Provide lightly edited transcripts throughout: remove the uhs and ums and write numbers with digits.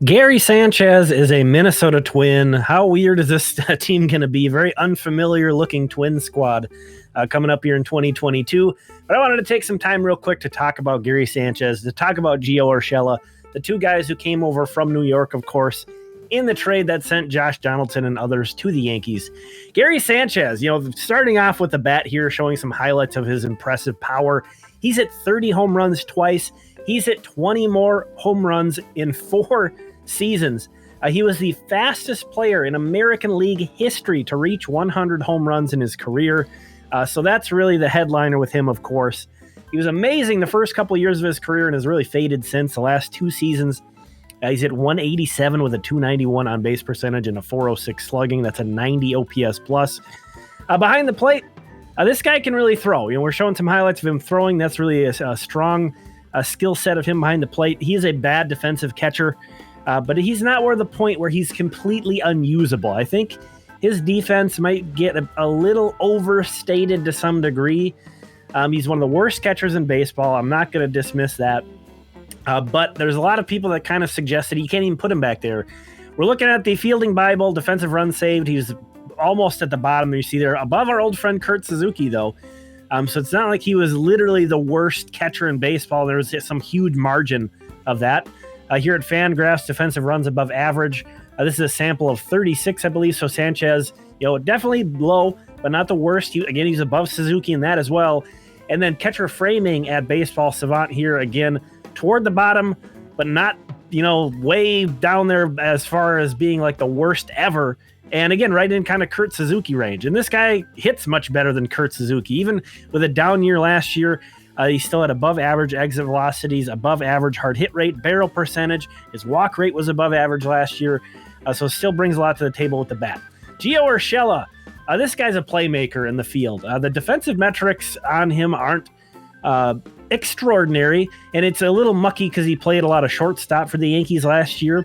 Gary Sanchez is a Minnesota Twin. How weird is this team going to be? Very unfamiliar looking Twin squad coming up here in 2022. But I wanted to take some time real quick to talk about Gary Sanchez, to talk about Gio Urshela, the two guys who came over from New York, of course, in the trade that sent Josh Donaldson and others to the Yankees. Gary Sanchez, starting off with the bat here, showing some highlights of his impressive power. He's hit 30 home runs twice. He's hit 20 more home runs in 4 seasons. He was the fastest player in American League history to reach 100 home runs in his career. So that's really the headliner with him, of course. He was amazing the first couple of years of his career and has really faded since. The last 2 seasons, he's hit 187 with a 291 on base percentage and a 406 slugging. That's a 90 OPS plus. Behind the plate, this guy can really throw. We're showing some highlights of him throwing. That's really a strong skill set of him behind the plate. He is a bad defensive catcher. But he's not where the point where he's completely unusable. I think his defense might get a little overstated to some degree. He's one of the worst catchers in baseball. I'm not going to dismiss that. But there's a lot of people that kind of suggested you can't even put him back there. We're looking at the fielding Bible, defensive runs saved. He's almost at the bottom. You see there above our old friend Kurt Suzuki, though. So it's not like he was literally the worst catcher in baseball. There was some huge margin of that. Here at Fangraphs, defensive runs above average. This is a sample of 36, I believe. So Sanchez, definitely low, but not the worst. He's above Suzuki in that as well. And then catcher framing at Baseball Savant here again toward the bottom, but not, way down there as far as being like the worst ever. And again, right in kind of Kurt Suzuki range. And this guy hits much better than Kurt Suzuki. Even with a down year last year, he still had above average exit velocities, above average hard hit rate, barrel percentage. His walk rate was above average last year, so still brings a lot to the table with the bat. Gio Urshela, this guy's a playmaker in the field. The defensive metrics on him aren't extraordinary, and it's a little mucky because he played a lot of shortstop for the Yankees last year.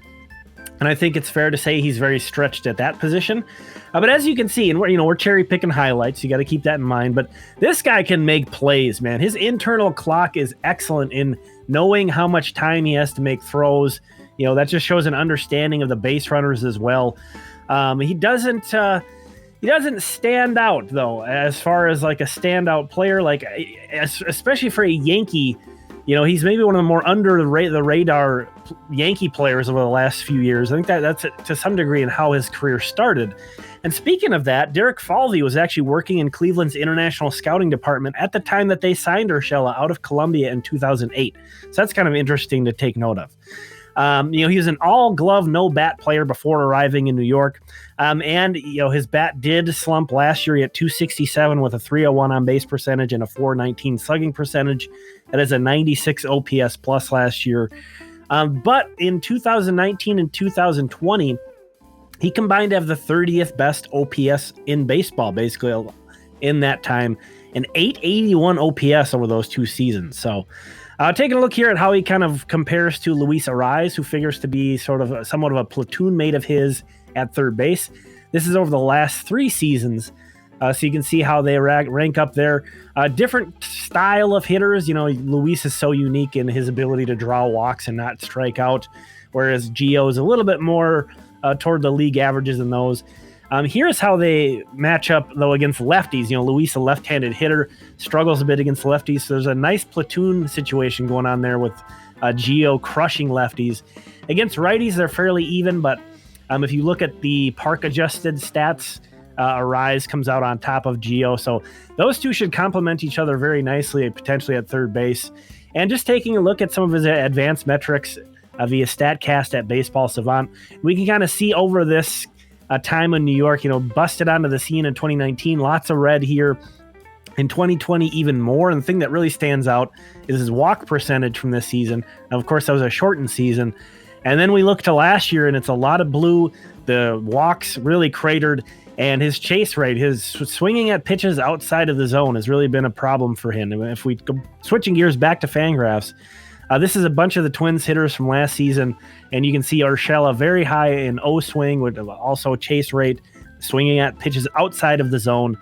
And I think it's fair to say he's very stretched at that position. But as you can see, and we're cherry picking highlights, you got to keep that in mind. But this guy can make plays, man. His internal clock is excellent in knowing how much time he has to make throws. That just shows an understanding of the base runners as well. He doesn't stand out though, as far as like a standout player, especially for a Yankee. He's maybe one of the more under the radar Yankee players over the last few years. I think that's to some degree in how his career started. And speaking of that, Derek Falvey was actually working in Cleveland's international scouting department at the time that they signed Urshela out of Columbia in 2008. So that's kind of interesting to take note of. He was an all-glove, no-bat player before arriving in New York. And his bat did slump last year. He had 267 with a 301 on base percentage and a 419 slugging percentage. That is a 96 OPS plus last year. But in 2019 and 2020, he combined to have the 30th best OPS in baseball, basically, in that time. An 881 OPS over those 2 seasons. So taking a look here at how he kind of compares to Luis Arraez, who figures to be somewhat of a platoon mate of his at third base. This is over the last 3 seasons. So you can see how they rank up there. Different style of hitters. Luis is so unique in his ability to draw walks and not strike out, whereas Gio is a little bit more toward the league averages in those. Here's how they match up, though, against lefties. Luis, a left-handed hitter, struggles a bit against lefties. So there's a nice platoon situation going on there with Gio crushing lefties. Against righties, they're fairly even, but if you look at the park-adjusted stats, Arraez comes out on top of Gio. So those two should complement each other very nicely, potentially at third base. And just taking a look at some of his advanced metrics via StatCast at Baseball Savant, we can kind of see over this time in New York, busted onto the scene in 2019, lots of red here. In 2020, even more. And the thing that really stands out is his walk percentage from this season. Now, of course, that was a shortened season. And then we look to last year, and it's a lot of blue. The walks really cratered. And his chase rate, his swinging at pitches outside of the zone has really been a problem for him. And if we go switching gears back to Fangraphs, this is a bunch of the Twins hitters from last season. And you can see Urshela very high in O swing with also chase rate, swinging at pitches outside of the zone.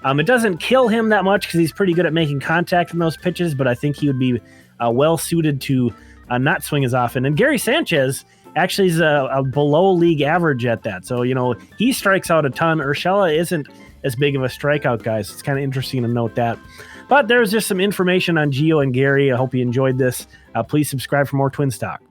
It doesn't kill him that much because he's pretty good at making contact in those pitches, but I think he would be well suited to not swing as often. And Gary Sanchez actually is a below league average at that. So, he strikes out a ton. Urshela isn't as big of a strikeout guy, so it's kind of interesting to note that. But there's just some information on Gio and Gary. I hope you enjoyed this. Please subscribe for more Twins Talk.